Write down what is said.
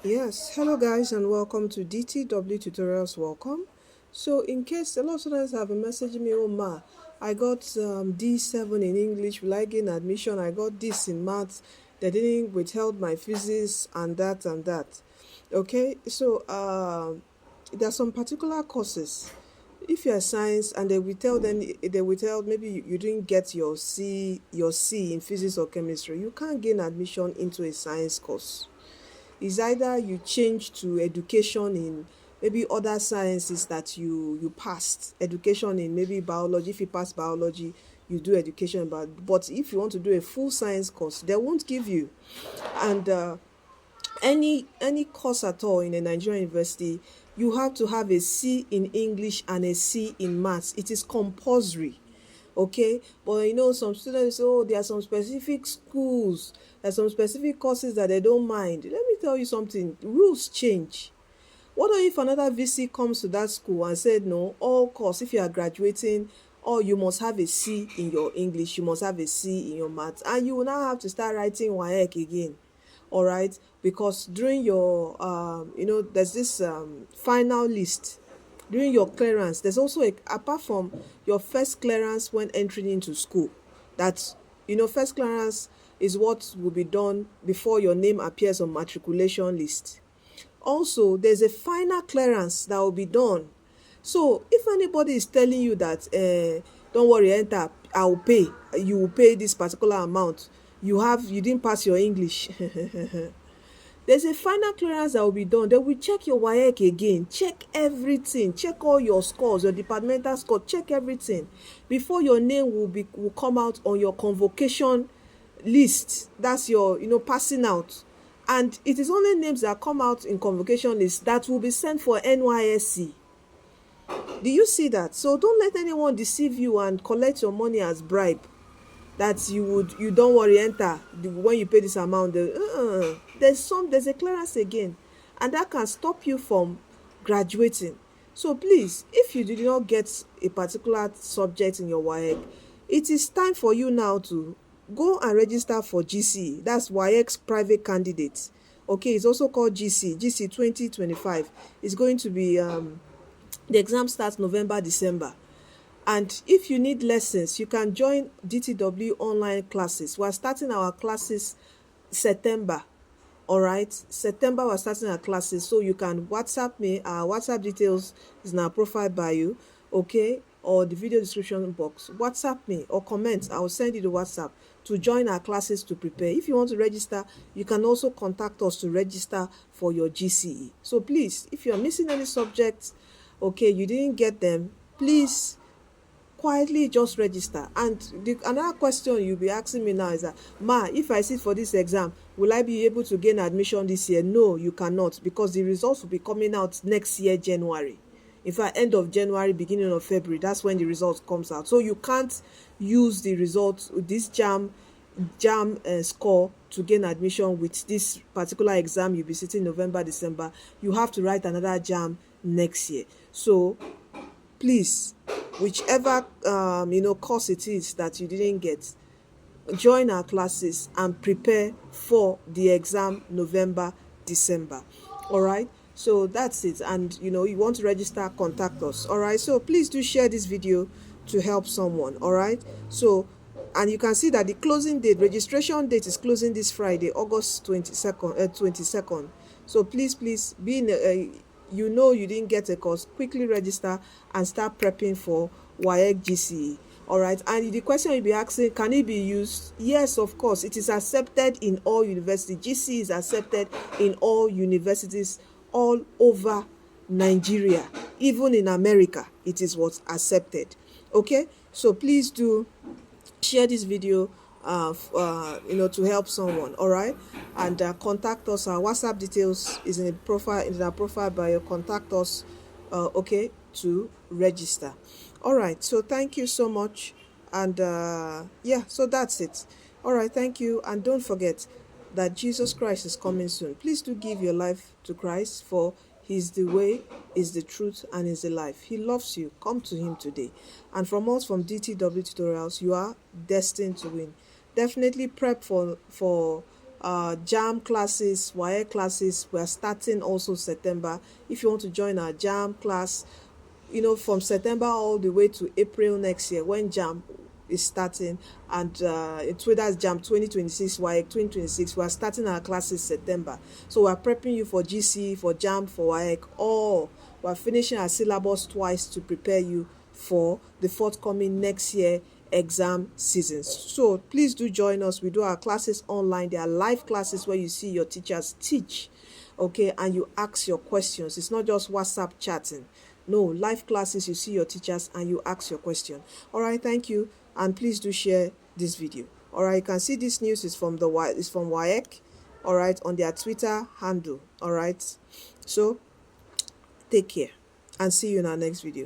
Yes, hello guys and welcome to DTW Tutorials. Welcome. So in case a lot of students have been messaging me, oh ma, I got D7 in English, will I gain admission? I got this in maths, they didn't withheld my physics and that and that. Okay, so there are some particular courses. If you're science and they will tell maybe you didn't get your C in physics or chemistry, you can't gain admission into a science course. Is either you change to education in maybe other sciences that you passed education in, maybe biology. If you pass biology, you do education about. But if you want to do a full science course, they won't give you. And any course at all in a Nigerian university, you have to have a C in English and a C in maths. It is compulsory. Okay, but some students say, oh, there are some specific schools, there's some specific courses that they don't mind. Let me tell you something, rules change. What if another VC comes to that school and said, no, all course, if you are graduating, or you must have a C in your English, you must have a C in your maths, and you will now have to start writing WAEC again. All right, because during your there's this final list. During your clearance, there's also apart from your first clearance when entering into school, that first clearance is what will be done before your name appears on matriculation list. Also, there's a final clearance that will be done. So if anybody is telling you that don't worry, enter, I will pay, you will pay this particular amount, you didn't pass your English. There's a final clearance that will be done. They will check your WAEC again, check everything, check all your scores, your departmental score, check everything before your name will come out on your convocation list. That's your passing out. And it is only names that come out in convocation list that will be sent for NYSC. Do you see that? So don't let anyone deceive you and collect your money as bribe, that you don't worry, enter, when you pay this amount, there's a clearance again, and that can stop you from graduating. So please, if you did not get a particular subject in your WAEC, it is time for you now to go and register for GCE. That's WAEC's private candidate. Okay, it's also called GCE 2025. It's going to be the exam starts November, December. And if you need lessons, you can join DTW online classes. We're starting our classes September. All right, September we're starting our classes, so you can WhatsApp me. Our WhatsApp details is in our profile bio, okay, or the video description box. WhatsApp me or comment. I will send you the WhatsApp to join our classes to prepare. If you want to register, you can also contact us to register for your GCE. So please, if you are missing any subjects, okay, you didn't get them, please quietly just register. And another question you'll be asking me now is that, ma, if I sit for this exam, will I be able to gain admission this year? No, you cannot, because the results will be coming out next year, January. In fact, end of January, beginning of February, that's when the results comes out. So you can't use the results, this JAMB score, to gain admission with this particular exam you'll be sitting November, December. You have to write another JAMB next year. So please, whichever course it is that you didn't get, join our classes and prepare for the exam November, December. All right, so that's it. And you want to register, contact us. All right, so please do share this video to help someone. All right, so, and you can see that the closing date, registration date, is closing this Friday, August 22nd. So please be in you didn't get a course, quickly register and start prepping for WAEC GCE. All right, and the question you'll be asking, can it be used? Yes, of course, it is accepted in all universities. GCE is accepted in all universities all over Nigeria, even in America it is what's accepted. Okay, so please do share this video to help someone. All right, and contact us. Our WhatsApp details is in our profile bio. Contact us okay, to register. All right, so thank you so much. And yeah, so that's it. All right, thank you. And don't forget that Jesus Christ is coming soon. Please do give your life to Christ, for He's the way, is the truth, and is the life. He loves you. Come to Him today. And from us, from DTW Tutorials, you are destined to win. Definitely prep for JAMB classes, WAEC classes. We are starting also September. If you want to join our JAMB class, you know, from September all the way to April next year when JAMB is starting, and that's JAMB 2026, WAEC 2026. We are starting our classes September, so we are prepping you for GCE, for JAMB, for WAEC. All we are finishing our syllabus twice to prepare you for the forthcoming next year exam seasons. So please do join us. We do our classes online. They are live classes where you see your teachers teach, okay, and you ask your questions. It's not just WhatsApp chatting. No, live classes, you see your teachers and you ask your question. All right, thank you, and please do share this video. All right, you can see this news is from WAEC, all right, on their Twitter handle. All right, so take care and see you in our next video.